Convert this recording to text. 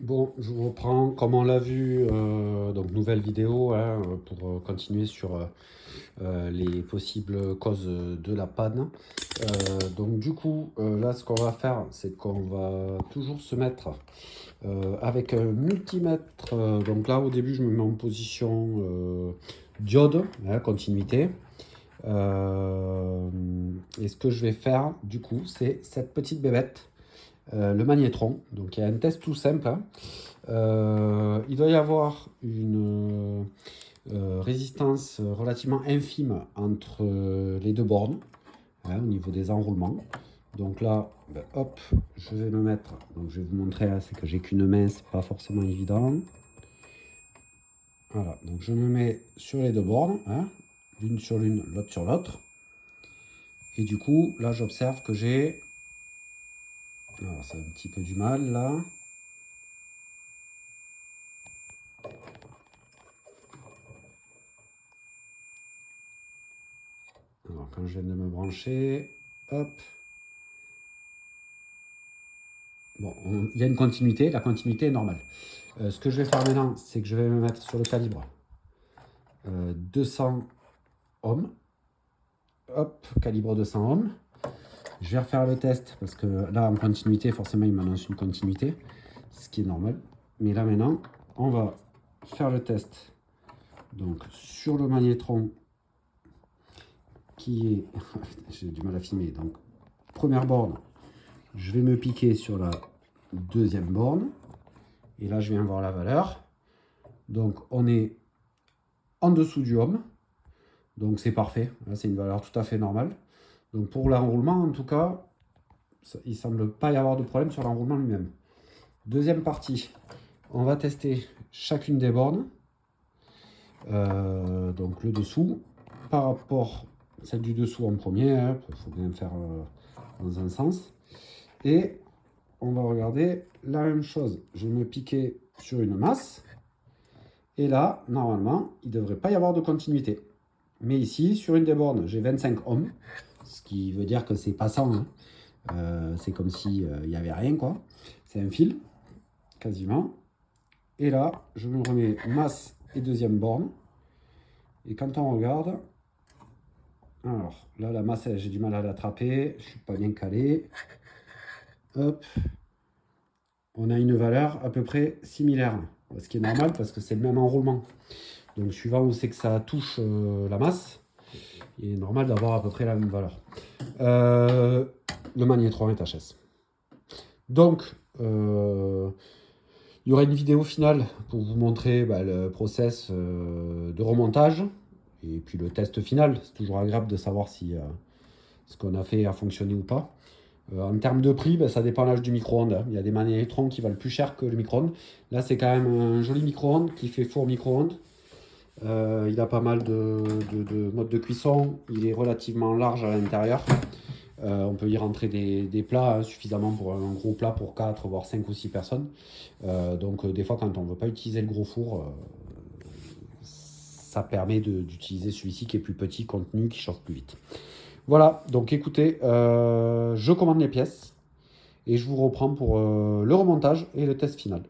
Bon, je vous reprends comme on l'a vu, donc nouvelle vidéo hein, pour continuer sur les possibles causes de la panne. Donc du coup, là ce qu'on va faire, c'est qu'on va toujours se mettre avec un multimètre. Donc là au début, je me mets en position diode, hein, continuité. Et ce que je vais faire du coup, c'est cette petite bébête, le magnétron. Donc il y a un test tout simple, hein. Il doit y avoir une résistance relativement infime entre les deux bornes, hein, au niveau des enroulements. Donc là, ben, hop, je vais me mettre. Donc je vais vous montrer, hein, c'est que j'ai qu'une main, c'est pas forcément évident. Voilà, donc je me mets sur les deux bornes, hein, l'une sur l'une, l'autre sur l'autre. Et du coup, là, j'observe que j'ai. Alors, c'est un petit peu du mal là. Alors, quand je viens de me brancher, hop. Bon, il y a une continuité, la continuité est normale. Ce que je vais faire maintenant, c'est que je vais me mettre sur le calibre 200 ohms. Hop, calibre 200 ohms. Je vais refaire le test parce que là, en continuité, forcément, il m'annonce une continuité, ce qui est normal. Mais là, maintenant, on va faire le test. Donc, sur le magnétron qui est... J'ai du mal à filmer. Donc, première borne, je vais me piquer sur la deuxième borne. Et là, je viens voir la valeur. Donc, on est en dessous du ohm. Donc, c'est parfait. Là, c'est une valeur tout à fait normale. Donc, pour l'enroulement, en tout cas, il ne semble pas y avoir de problème sur l'enroulement lui-même. Deuxième partie, on va tester chacune des bornes. Donc, le dessous par rapport à celle du dessous en premier. Il faut bien faire dans un sens. Et on va regarder la même chose. Je vais me piquer sur une masse. Et là, normalement, il ne devrait pas y avoir de continuité. Mais ici, sur une des bornes, j'ai 25 ohms, ce qui veut dire que c'est passant. Hein. C'est comme s'il n'y avait rien, quoi. C'est un fil, quasiment. Et là, je me remets masse et deuxième borne. Et quand on regarde, alors là, la masse, j'ai du mal à l'attraper. Je ne suis pas bien calé. Hop. On a une valeur à peu près similaire. Ce qui est normal parce que c'est le même enroulement. Donc, suivant où c'est que ça touche la masse, il est normal d'avoir à peu près la même valeur. Le magnétron est HS. Donc, il y aura une vidéo finale pour vous montrer le process de remontage et puis le test final. C'est toujours agréable de savoir si ce qu'on a fait a fonctionné ou pas. En termes de prix, ça dépend de l'âge du micro-ondes. Hein. Il y a des magnétrons qui valent plus cher que le micro-ondes. Là, c'est quand même un joli micro-ondes qui fait four micro-ondes. Il a pas mal de modes de cuisson. Il est relativement large à l'intérieur. On peut y rentrer des plats hein, suffisamment pour un gros plat pour 4, voire 5 ou 6 personnes. Donc des fois, quand on ne veut pas utiliser le gros four, ça permet d'utiliser celui-ci qui est plus petit, contenu, qui chauffe plus vite. Voilà, donc écoutez, je commande les pièces et je vous reprends pour le remontage et le test final.